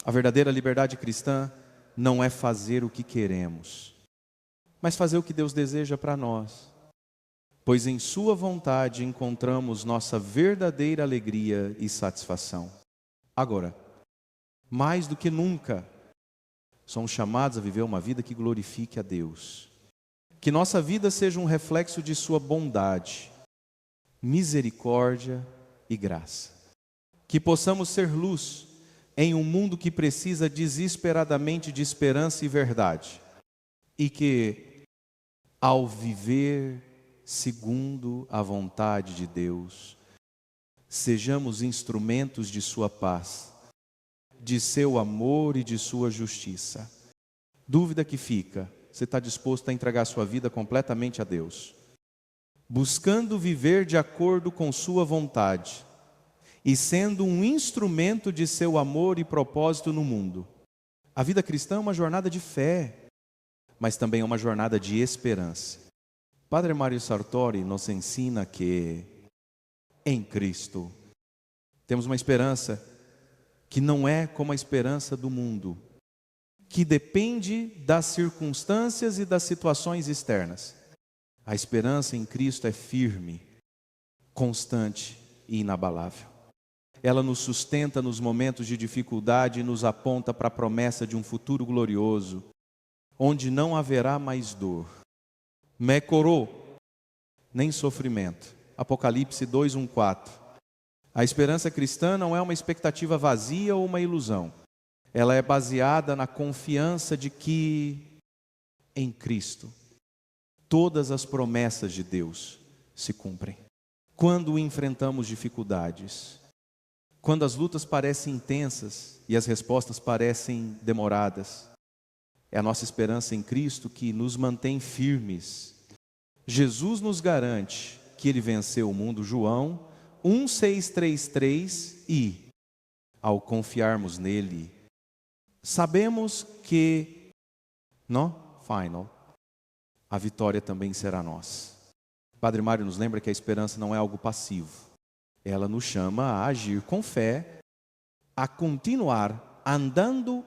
A verdadeira liberdade cristã não é fazer o que queremos, mas fazer o que Deus deseja para nós. Pois em sua vontade encontramos nossa verdadeira alegria e satisfação. Agora, mais do que nunca, somos chamados a viver uma vida que glorifique a Deus. Que nossa vida seja um reflexo de sua bondade, misericórdia e graça. Que possamos ser luz em um mundo que precisa desesperadamente de esperança e verdade. E que, ao viver segundo a vontade de Deus, sejamos instrumentos de sua paz, de seu amor e de sua justiça. Dúvida que fica: você está disposto a entregar sua vida completamente a Deus, buscando viver de acordo com sua vontade e sendo um instrumento de seu amor e propósito no mundo? A vida cristã é uma jornada de fé, mas também é uma jornada de esperança. Padre Mário Sartori nos ensina que em Cristo temos uma esperança que não é como a esperança do mundo, que depende das circunstâncias e das situações externas. A esperança em Cristo é firme, constante e inabalável. Ela nos sustenta nos momentos de dificuldade e nos aponta para a promessa de um futuro glorioso, onde não haverá mais dor, mecorô, nem sofrimento. Apocalipse 2:1-4. A esperança cristã não é uma expectativa vazia ou uma ilusão. Ela é baseada na confiança de que, em Cristo, todas as promessas de Deus se cumprem. Quando enfrentamos dificuldades, quando as lutas parecem intensas e as respostas parecem demoradas, é a nossa esperança em Cristo que nos mantém firmes. Jesus nos garante que Ele venceu o mundo. João 1,633, e, ao confiarmos nele, sabemos que, no final, a vitória também será nossa. Padre Mário nos lembra que a esperança não é algo passivo. Ela nos chama a agir com fé, a continuar andando,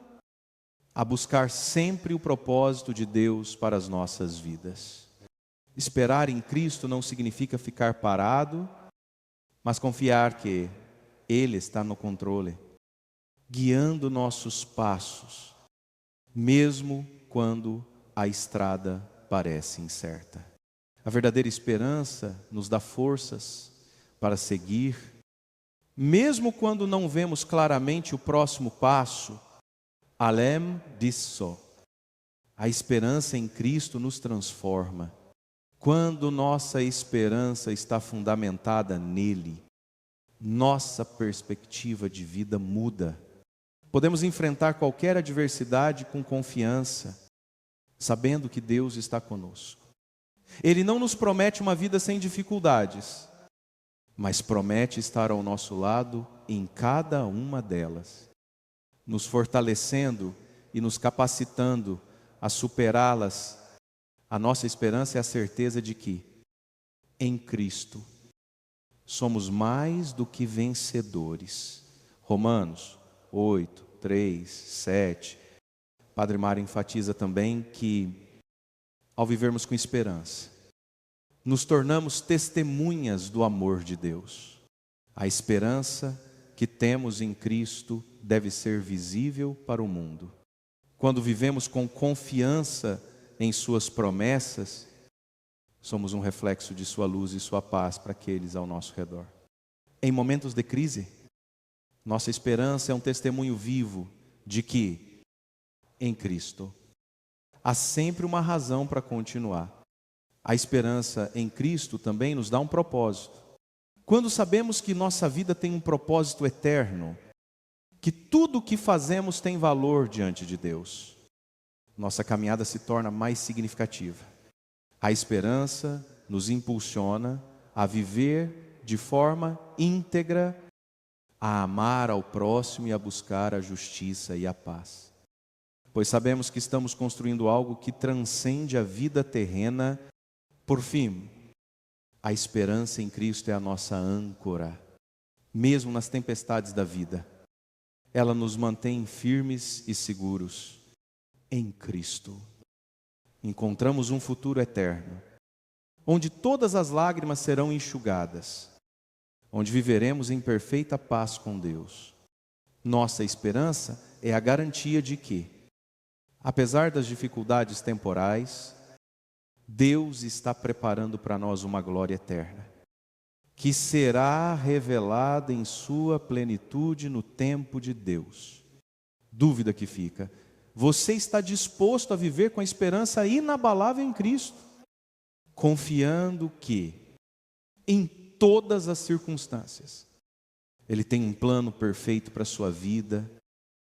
a buscar sempre o propósito de Deus para as nossas vidas. Esperar em Cristo não significa ficar parado, mas confiar que Ele está no controle, guiando nossos passos, mesmo quando a estrada parece incerta. A verdadeira esperança nos dá forças para seguir, mesmo quando não vemos claramente o próximo passo. Além disso, a esperança em Cristo nos transforma. Quando nossa esperança está fundamentada nele, nossa perspectiva de vida muda. Podemos enfrentar qualquer adversidade com confiança, sabendo que Deus está conosco. Ele não nos promete uma vida sem dificuldades, mas promete estar ao nosso lado em cada uma delas, nos fortalecendo e nos capacitando a superá-las. A nossa esperança é a certeza de que, em Cristo, somos mais do que vencedores. Romanos 8, 3, 7. Padre Mário enfatiza também que, ao vivermos com esperança, nos tornamos testemunhas do amor de Deus. A esperança que temos em Cristo deve ser visível para o mundo. Quando vivemos com confiança em suas promessas, somos um reflexo de sua luz e sua paz para aqueles ao nosso redor. Em momentos de crise, nossa esperança é um testemunho vivo de que, em Cristo, há sempre uma razão para continuar. A esperança em Cristo também nos dá um propósito. Quando sabemos que nossa vida tem um propósito eterno, que tudo o que fazemos tem valor diante de Deus, nossa caminhada se torna mais significativa. A esperança nos impulsiona a viver de forma íntegra, a amar ao próximo e a buscar a justiça e a paz. Pois sabemos que estamos construindo algo que transcende a vida terrena. Por fim, a esperança em Cristo é a nossa âncora. Mesmo nas tempestades da vida, ela nos mantém firmes e seguros em Cristo. encontramos um futuro eterno, onde todas as lágrimas serão enxugadas, onde viveremos em perfeita paz com Deus. Nossa esperança é a garantia de que, apesar das dificuldades temporais, Deus está preparando para nós uma glória eterna, que será revelada em sua plenitude no tempo de Deus. Dúvida que fica: você está disposto a viver com a esperança inabalável em Cristo, confiando que, em todas as circunstâncias, Ele tem um plano perfeito para a sua vida,